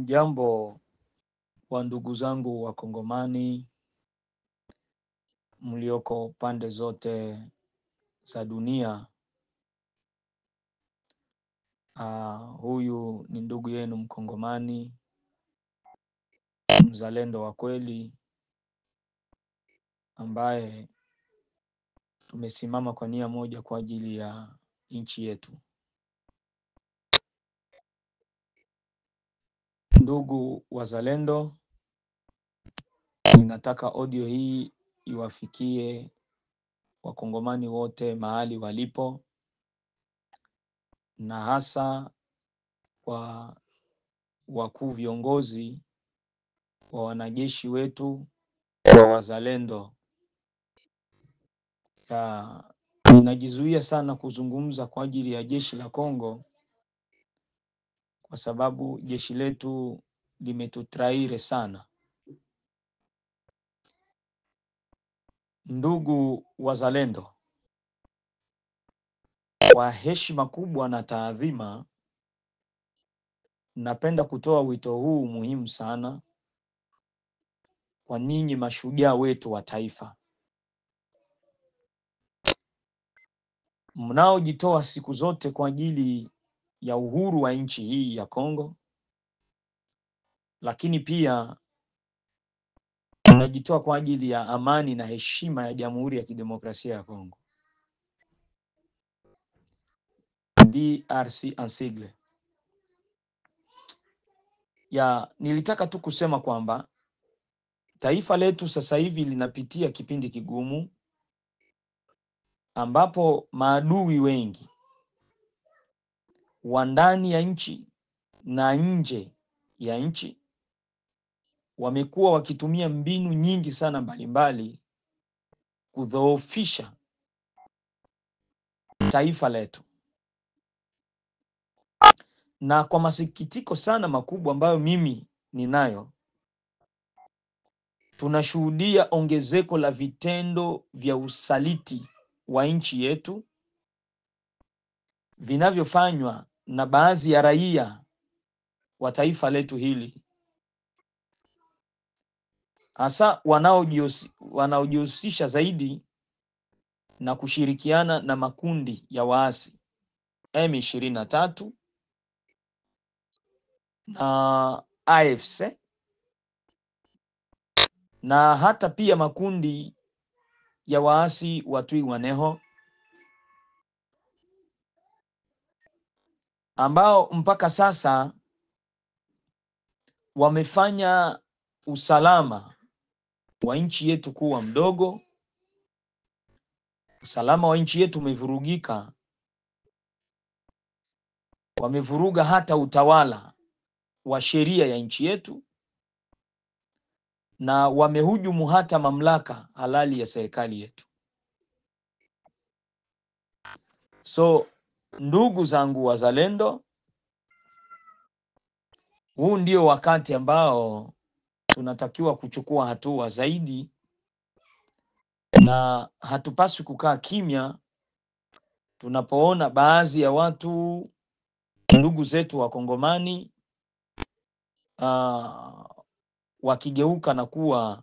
Jambo wa ndugu zangu wa Kongomani mlioko pande zote za dunia. Huyu ni ndugu yenu Mkongomani, mzalendo wa kweli, ambaye tumesimama kwa nia moja kwa ajili ya nchi yetu. Ndugu wazalendo, ninataka audio hii iwafikie Wakongomani wote mahali walipo, na hasa kwa wakuu viongozi wa wanajeshi wetu wa wazalendo. Ninajizuia sana kuzungumza kwa ajili ya jeshi la Kongo, kwa sababu jeshi letu limetutraire sana. Ndugu wazalendo, kwa heshima kubwa na taadhima, napenda kutoa wito huu muhimu sana kwa ninyi mashujaa wetu wa taifa, mnaojitoa siku zote kwa ajili ya uhuru wa nchi hii ya Kongo, lakini pia mnajitoa kwa ajili ya amani na heshima ya Jamhuri ya Kidemokrasia ya Kongo, DRC en sigle. Nilitaka tu kusema kwamba taifa letu sasa hivi linapitia kipindi kigumu, ambapo maadui wengi wa ndani ya nchi na nje ya nchi wamekuwa wakitumia mbinu nyingi sana mbalimbali kudhoofisha taifa letu. Na kwa masikitiko sana makubwa ambayo mimi ninayo, tunashuhudia ongezeko la vitendo vya usaliti wa nchi yetu vinavyofanywa na baadhi ya raia wa taifa letu hili, hasa wanaojihusisha zaidi na kushirikiana na makundi ya waasi M23 na AFC, na hata pia makundi ya waasi wa Twirwaneho, ambao mpaka sasa wamefanya usalama wa nchi yetu kuwa mdogo. Usalama wa nchi yetu umevurugika, wamevuruga hata utawala wa sheria ya nchi yetu, na wamehujumu hata mamlaka halali ya serikali yetu. So ndugu zangu wazalendo, huu ndio wakati ambao tunatakiwa kuchukua hatua zaidi, na hatupaswi kukaa kimya tunapoona baadhi ya watu, ndugu zetu wa Kongomani, wakigeuka na kuwa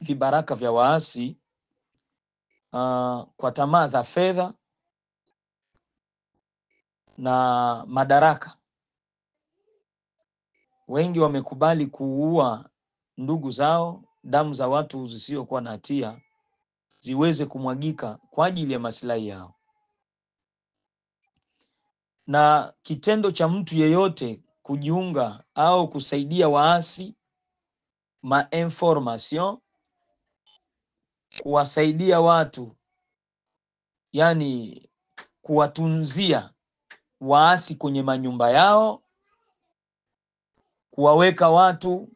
vibaraka vya waasi kwa tamaa za fedha na madaraka. Wengi wamekubali kuua ndugu zao, damu za watu zisiokuwa na hatia ziweze kumwagika kwa ajili ya maslahi yao. Na kitendo cha mtu yeyote kujiunga au kusaidia waasi information, kuwasaidia watu, yani kuwatunzia waasi kwenye manyumba yao, kuwaweka watu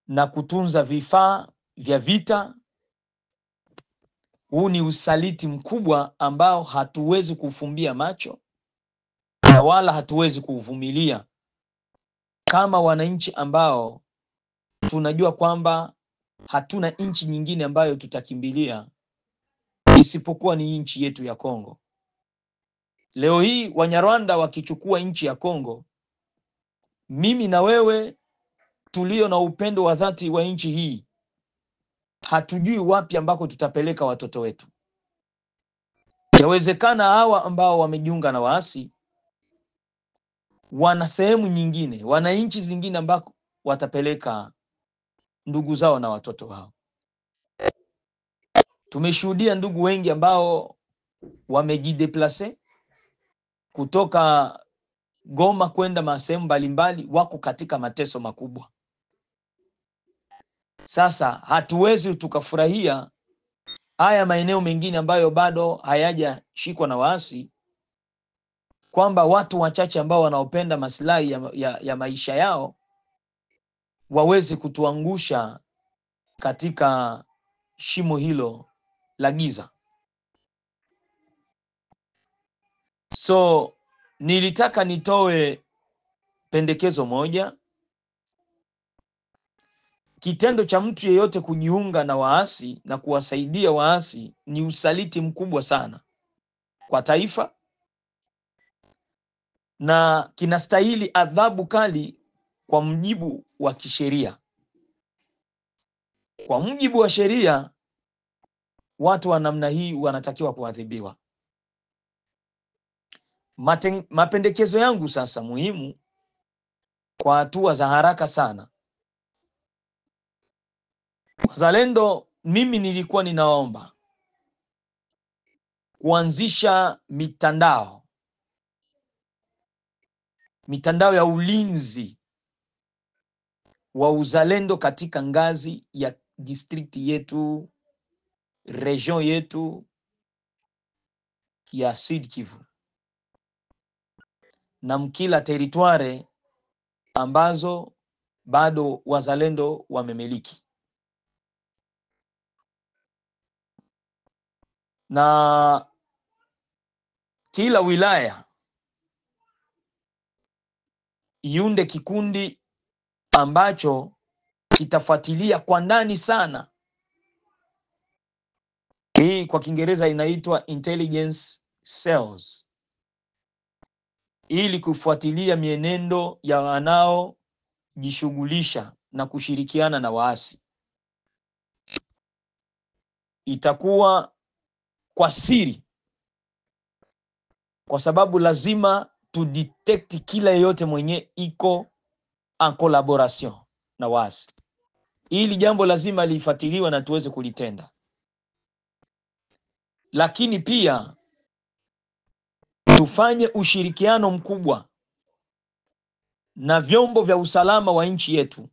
na kutunza vifaa vya vita, huu ni usaliti mkubwa ambao hatuwezi kufumbia macho na wala hatuwezi kuvumilia kama wananchi ambao tunajua kwamba hatuna nchi nyingine ambayo tutakimbilia isipokuwa ni nchi yetu ya Kongo. Leo hii Wanyarwanda wakichukua nchi ya Kongo, mimi na wewe tulio na upendo wa dhati wa nchi hii hatujui wapi ambako tutapeleka watoto wetu. Yawezekana hawa ambao wamejiunga na waasi wana sehemu nyingine, wana nchi zingine ambako watapeleka ndugu zao na watoto wao. Tumeshuhudia ndugu wengi ambao wamejideplace kutoka Goma kwenda masehemu mbalimbali, wako katika mateso makubwa. Sasa hatuwezi tukafurahia haya maeneo mengine ambayo bado hayajashikwa na waasi, kwamba watu wachache ambao wanaopenda maslahi ya maisha yao waweze kutuangusha katika shimo hilo la giza. So nilitaka nitoe pendekezo moja. Kitendo cha mtu yeyote kujiunga na waasi na kuwasaidia waasi ni usaliti mkubwa sana kwa taifa, na kinastahili adhabu kali kwa mujibu wa kisheria. Kwa mujibu wa sheria, watu wa namna hii wanatakiwa kuadhibiwa. Mapendekezo yangu sasa muhimu kwa hatua za haraka sana, wazalendo, mimi nilikuwa ninaomba kuanzisha mitandao ya ulinzi wa uzalendo katika ngazi ya district yetu, region yetu ya Sud Kivu na mkila teritware ambazo bado wazalendo wamemiliki. Na kila wilaya iunde kikundi ambacho kitafuatilia kwa ndani sana. Hii kwa Kiingereza inaitwa intelligence cells, ili kufuatilia mienendo ya wanaojishughulisha na kushirikiana na waasi. Itakuwa kwa siri, kwa sababu lazima tu detect kila yeyote mwenye iko en collaboration na waasi. Hili jambo lazima lifuatiliwe na tuweze kulitenda. Lakini pia tufanye ushirikiano mkubwa na vyombo vya usalama wa nchi yetu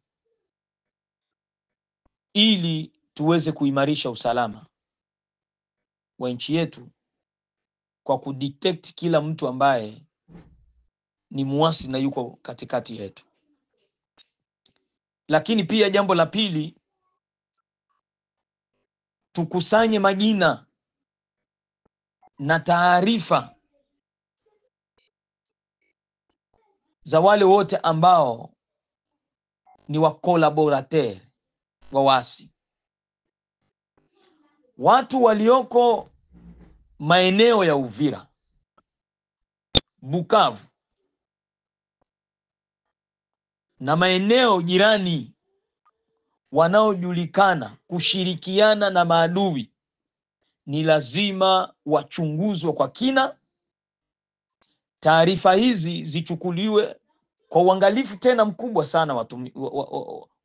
ili tuweze kuimarisha usalama wa nchi yetu kwa kudetect kila mtu ambaye ni muasi na yuko katikati yetu. Lakini pia jambo la pili, tukusanye majina na taarifa za wale wote ambao ni wa collaborateur wa waasi. Watu walioko maeneo ya Uvira, Bukavu na maeneo jirani wanaojulikana kushirikiana na maadui ni lazima wachunguzwe kwa kina. Taarifa hizi zichukuliwe kwa uangalifu tena mkubwa sana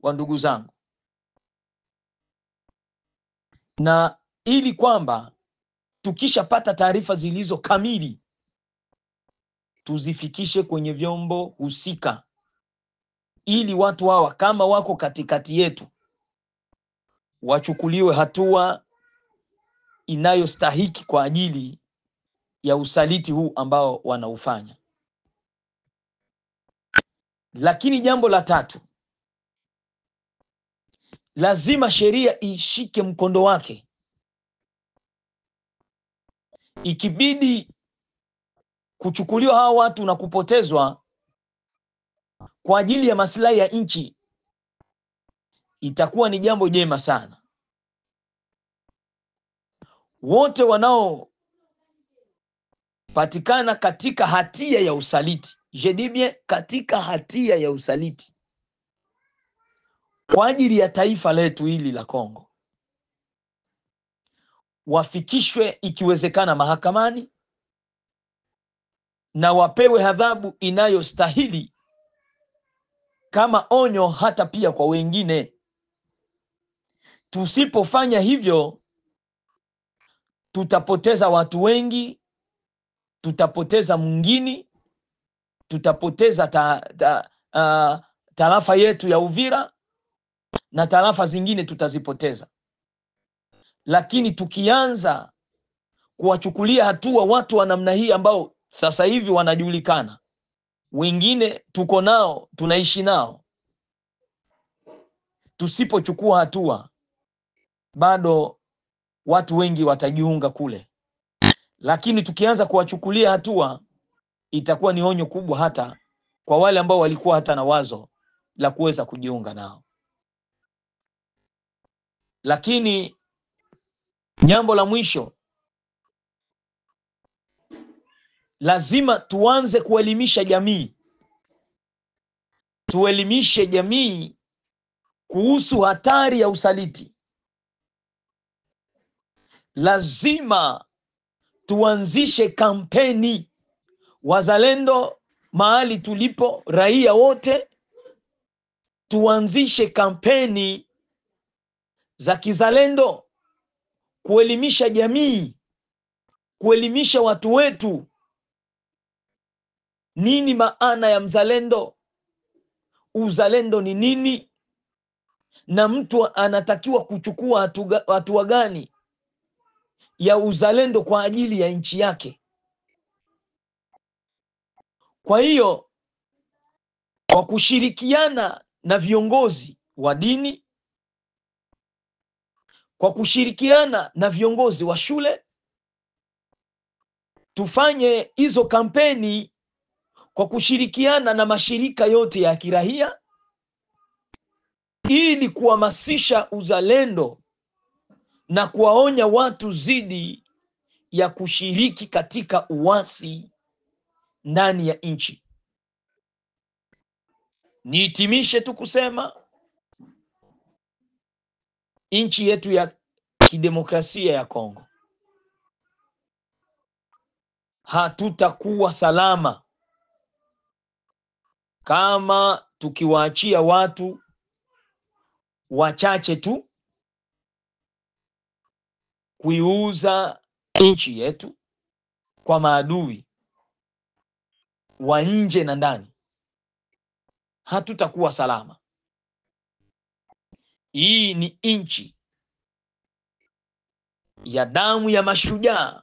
wa ndugu zangu, na ili kwamba tukishapata taarifa zilizo kamili tuzifikishe kwenye vyombo husika, ili watu hawa kama wako katikati yetu wachukuliwe hatua inayostahiki kwa ajili ya usaliti huu ambao wanaufanya. Lakini jambo la tatu, lazima sheria ishike mkondo wake. Ikibidi kuchukuliwa hawa watu na kupotezwa kwa ajili ya maslahi ya nchi, itakuwa ni jambo jema sana. Wote wanaopatikana katika hatia ya usaliti je dis bien, katika hatia ya usaliti kwa ajili ya taifa letu hili la Kongo, wafikishwe ikiwezekana mahakamani na wapewe adhabu inayostahili kama onyo hata pia kwa wengine. Tusipofanya hivyo, tutapoteza watu wengi, tutapoteza mwingine, tutapoteza tarafa yetu ya Uvira na tarafa zingine tutazipoteza. Lakini tukianza kuwachukulia hatua watu wa namna hii ambao sasa hivi wanajulikana, wengine tuko nao, tunaishi nao, tusipochukua hatua, bado watu wengi watajiunga kule. Lakini tukianza kuwachukulia hatua, itakuwa ni onyo kubwa hata kwa wale ambao walikuwa hata na wazo la kuweza kujiunga nao. Lakini jambo la mwisho, lazima tuanze kuelimisha jamii. Tuelimishe jamii kuhusu hatari ya usaliti. Lazima tuanzishe kampeni. Wazalendo mahali tulipo, raia wote, tuanzishe kampeni za kizalendo, kuelimisha jamii, kuelimisha watu wetu nini maana ya mzalendo, uzalendo ni nini, na mtu anatakiwa kuchukua hatua gani ya uzalendo kwa ajili ya nchi yake. Kwa hiyo, kwa kushirikiana na viongozi wa dini, kwa kushirikiana na viongozi wa shule, tufanye hizo kampeni kwa kushirikiana na mashirika yote ya kiraia, ili kuhamasisha uzalendo na kuwaonya watu zidi ya kushiriki katika uasi ndani ya nchi. Nihitimishe tu kusema nchi yetu ya kidemokrasia ya Kongo, hatutakuwa salama kama tukiwaachia watu wachache tu kuiuza nchi yetu kwa maadui wa nje na ndani. Hatutakuwa salama. Hii ni nchi ya damu ya mashujaa.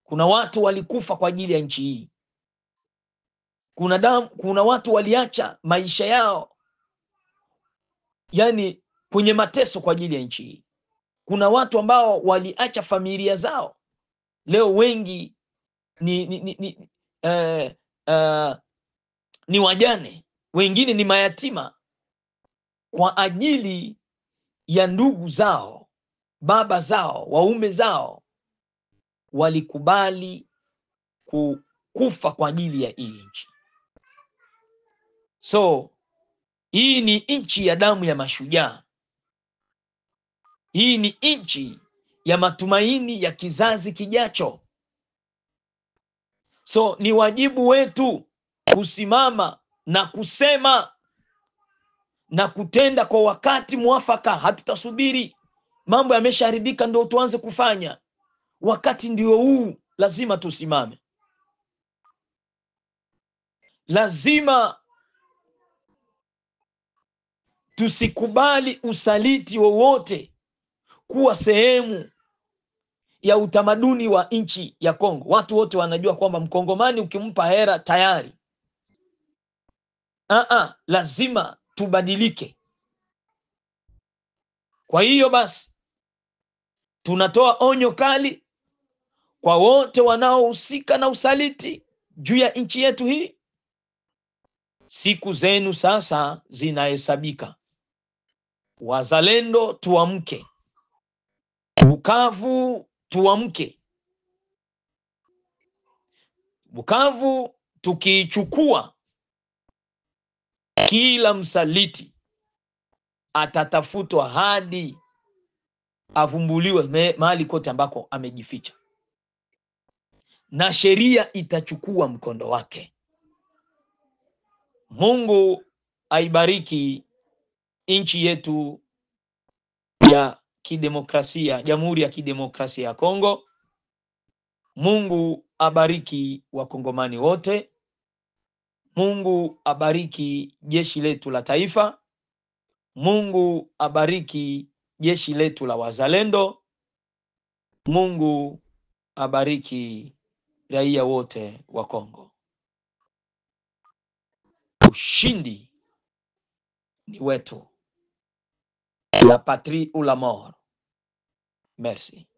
Kuna watu walikufa kwa ajili ya nchi hii. Kuna watu waliacha maisha yao, yani kwenye mateso kwa ajili ya nchi hii. Kuna watu ambao waliacha familia zao, leo wengi ni wajane, wengine ni mayatima kwa ajili ya ndugu zao, baba zao, waume zao walikubali kufa kwa ajili ya hii nchi. So hii ni nchi ya damu ya mashujaa. Hii ni nchi ya matumaini ya kizazi kijacho. So ni wajibu wetu kusimama na kusema na kutenda kwa wakati mwafaka. Hatutasubiri mambo yameshaharibika ndio tuanze kufanya. Wakati ndio huu, lazima tusimame. Lazima tusikubali usaliti wowote kuwa sehemu ya utamaduni wa nchi ya Kongo. Watu wote wanajua kwamba Mkongomani ukimpa hera tayari. Lazima tubadilike. Kwa hiyo basi, tunatoa onyo kali kwa wote wanaohusika na usaliti juu ya nchi yetu hii. Siku zenu sasa zinahesabika. Wazalendo tuamke. Bukavu tuamke. Bukavu tukiichukua, kila msaliti atatafutwa hadi avumbuliwe mahali kote ambako amejificha, na sheria itachukua mkondo wake. Mungu aibariki nchi yetu ya kidemokrasia, Jamhuri ya Kidemokrasia ya Kongo. Mungu abariki wakongomani wote. Mungu abariki jeshi letu la taifa. Mungu abariki jeshi letu la wazalendo. Mungu abariki raia wote wa Kongo. Ushindi ni wetu. La patrie ou la mort. Merci.